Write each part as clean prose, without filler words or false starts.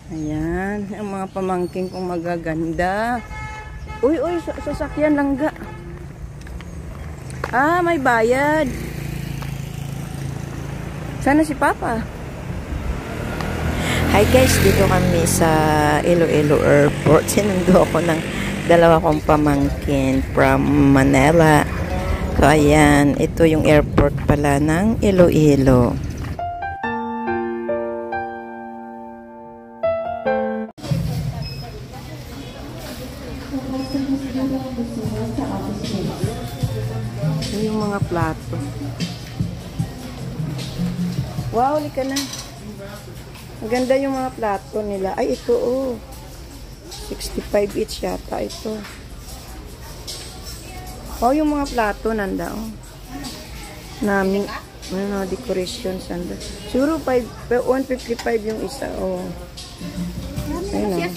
Ayan, ang mga pamangking kong magaganda. Uy, sasakyan langga. Ah, may bayad. Sana si Papa. Hi guys, dito kami sa Iloilo Airport. Sinundo ako ng dalawa kong pamangkin from Manila. So ayan, ito yung airport pala ng Iloilo. Ito yung mga plato. Wow, lika na. Maganda yung mga plato nila. Ay, ito oh. 65 each yata ito. Oh, yung mga plato nanda oh. Naming ano, decorations nanda. Siguro 155 yung isa oh. Ayun oh.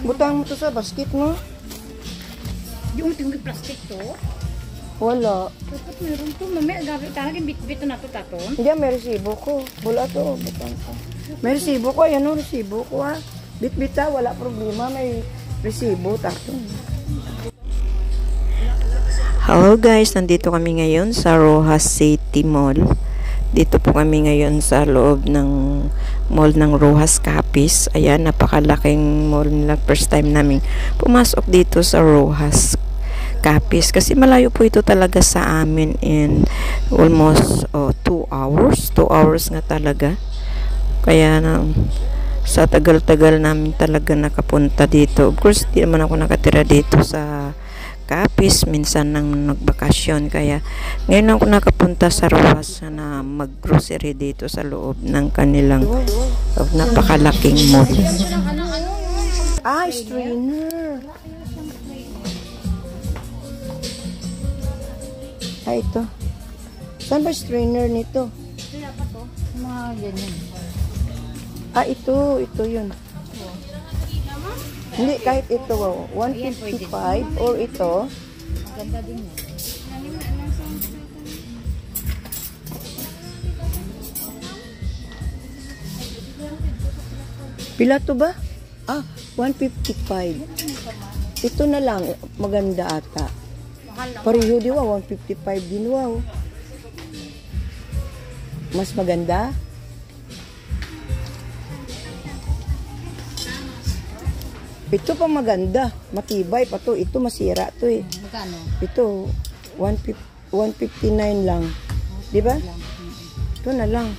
Butang mo to sa basket mo. Yung tinggi plastic to? Wala. Dapat meron to. Mamaya gabi talaga bit-bit na to taton. Hindi, may resibo ko. Wala to. Butang ko. May resibo ko. Ayan o, resibo ko ha. Bit-bit ha, wala problema. May resibo. Taton. Hello guys, nandito kami ngayon sa Rojas City Mall. Dito po kami ngayon sa loob ng mall ng Rojas Capiz. Ayan, napakalaking mall nila. First time namin pumasok dito sa Rojas Capiz kasi malayo po ito talaga sa amin in almost 2 hours. 2 hours nga talaga. Kaya sa tagal-tagal namin talaga nakapunta dito. Of course, di naman ako nakatira dito sa Capiz, minsan nang nagbakasyon, kaya ngayon ako nakapunta sa Rojas na mag-grocery dito sa loob ng kanilang napakalaking mall. Ah, strainer. Ah, ito. Saan ba strainer nito? Kaya pa to? Mga ganyan. Ah, ito yun. Hindi, kahit ito, 155 or ito. Maganda din yan. Pila to ba? Ah, 155. Ito na lang, maganda ata. Pareho di ba, 155 din wow. Mas maganda? Ito pa maganda. Matibay pa to. Ito masira to eh. Magkano? Ito, 159 lang. Di ba? Ito na lang.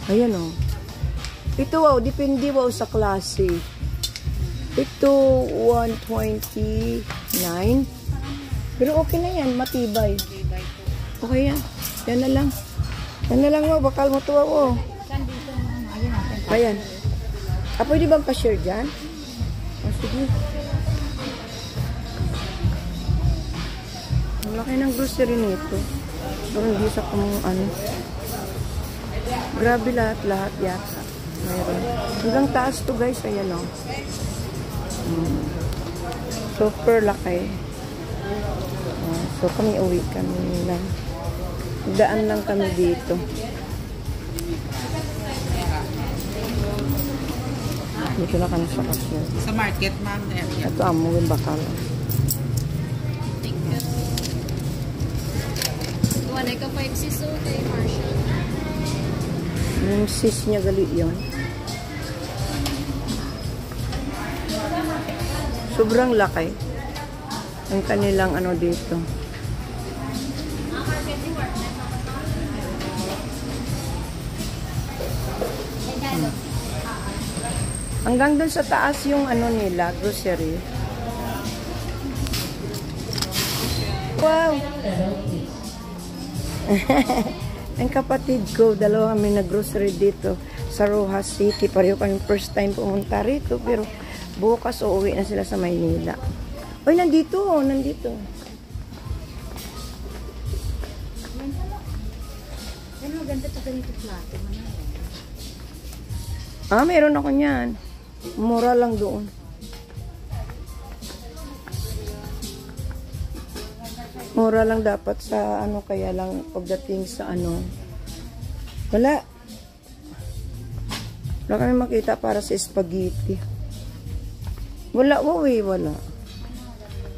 Ayan o. Ito wow, depende wow sa klase. Ito, 129. Pero okay na yan, matibay. Okay yan. Yan na lang. Yan na lang wow, bakal mo to wow. Ayan. Ah, pwede bang pa-share dyan? Oh, sige. Ang laki ng grocery nito. Pero hindi sa kung ano. Grabe lahat yata. Mayroon. Hanggang taas to guys. Ayan o. Super laki. So kami uwi kami lang. Daan lang kami dito. Dito na kami sa cashier. Sa market, ma'am. Ito amo yung bakal. Wala ka 5 sis o kay Marshall. Yung sis niya gali yun. Sobrang laki. Ang kanilang ano dito. Hanggang dun sa taas yung ano nila, grocery. Wow! Ang kapatid ko, dalawa kami nag-grocery dito sa Rojas City. Pareho kami first time pumunta rito, pero bukas uuwi na sila sa Maynila. Uy, nandito. Ano maganda to ganito plato? Ah, meron ako niyan. Mura lang doon. Mura lang dapat sa ano, kaya lang pagdating sa ano. Wala. Wala kami makita para sa spaghetti. Wala, wala.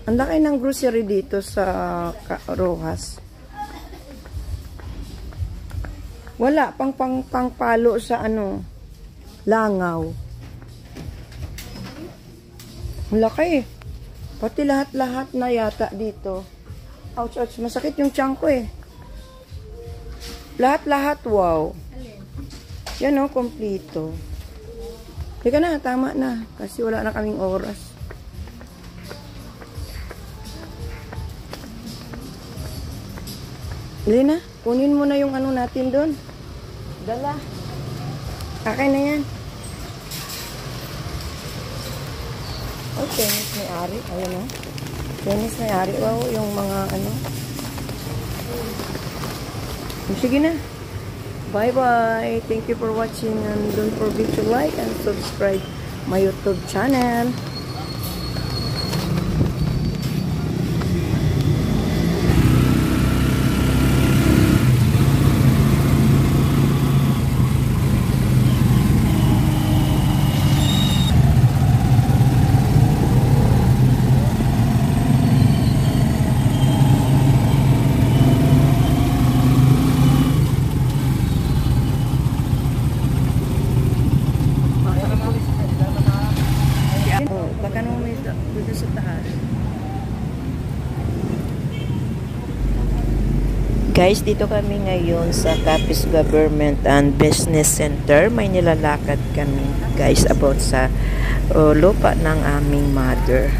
Ang laki ng grocery dito sa Rojas. Wala, pangpalo sa ano, langaw. Ang laki. Pati lahat-lahat na yata dito. Ouch, ouch. Masakit yung tiyan ko eh. Lahat-lahat, wow. Yan o, kompleto. Teka na, tama na. Kasi wala na kaming oras. Lina, kunin mo na yung ano natin doon. Dala. Akin na yan. Oh, tennis may ari. Ayan o. Tennis may ari. Wow, yung mga ano. Sige na. Bye-bye. Thank you for watching and don't forget to like and subscribe my YouTube channel. Guys, dito kami ngayon sa Capiz Government and Business Center. May nilalakad kami, guys, about sa lupa ng aming mother.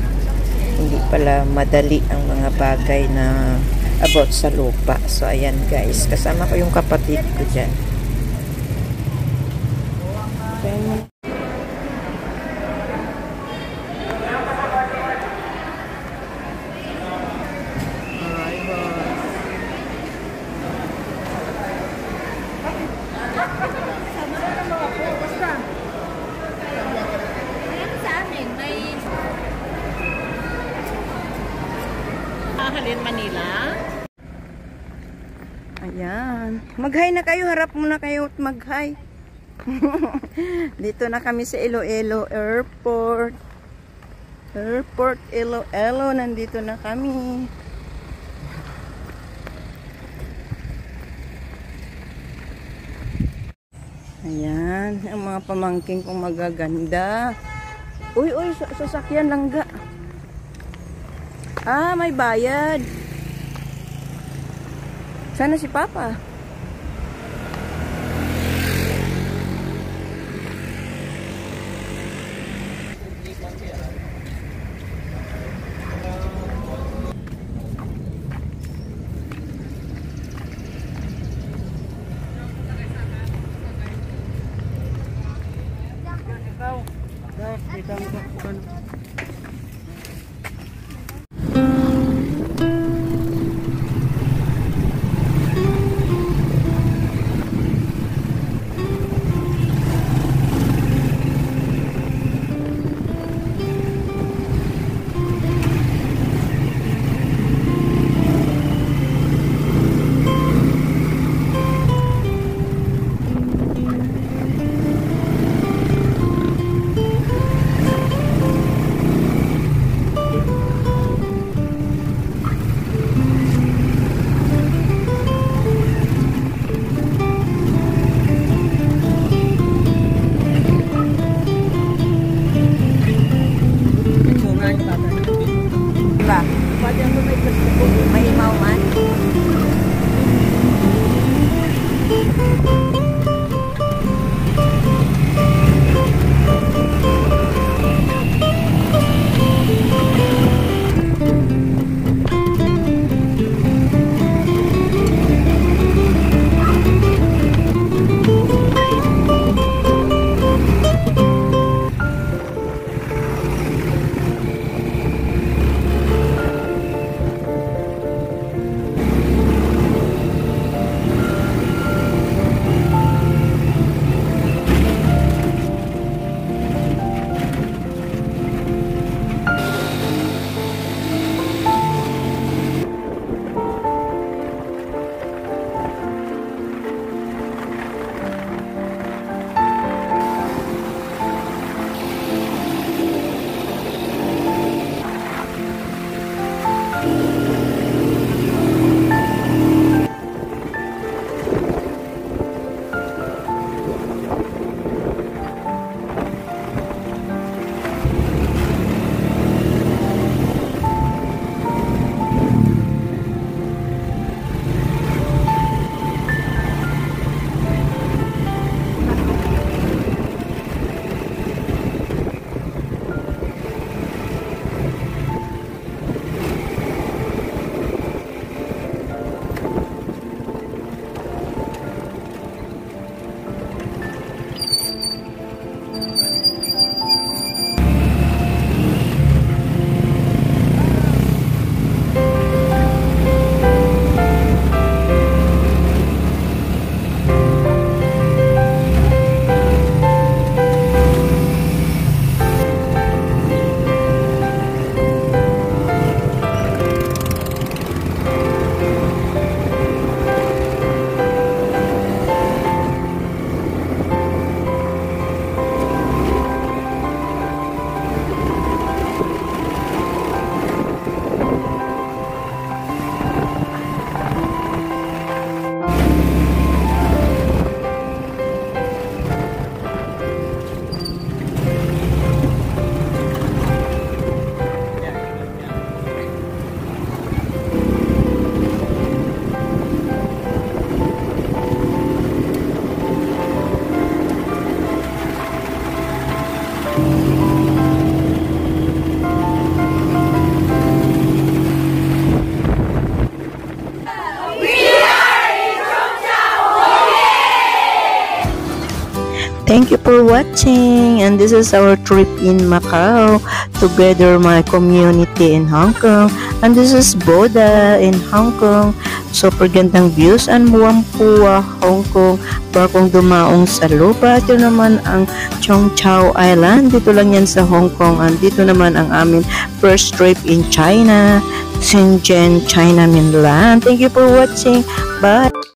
Hindi pala madali ang mga bagay na about sa lupa. So, ayan, guys. Kasama ko yung kapatid ko dyan. Manila. Ayan. Mag-hi na kayo. Harap muna kayo at mag-hi. Dito na kami sa Iloilo Airport. Airport Iloilo. Nandito na kami. Ayan. Ang mga pamangking kong magaganda. Uy, uy. Sasakyan langga. Ah, may bayad. Sana si Papa. Mahimaw man. Thank you for watching, and this is our trip in Macau together my community in Hong Kong, and this is Boda in Hong Kong. Super gandang views and Whampoa, Hong Kong. Bagong dumaong sa lupa. Ito naman ang Cheung Chau Island. Dito lang yan sa Hong Kong, and dito naman ang amin first trip in China, Shenzhen, China mainland. Thank you for watching. Bye.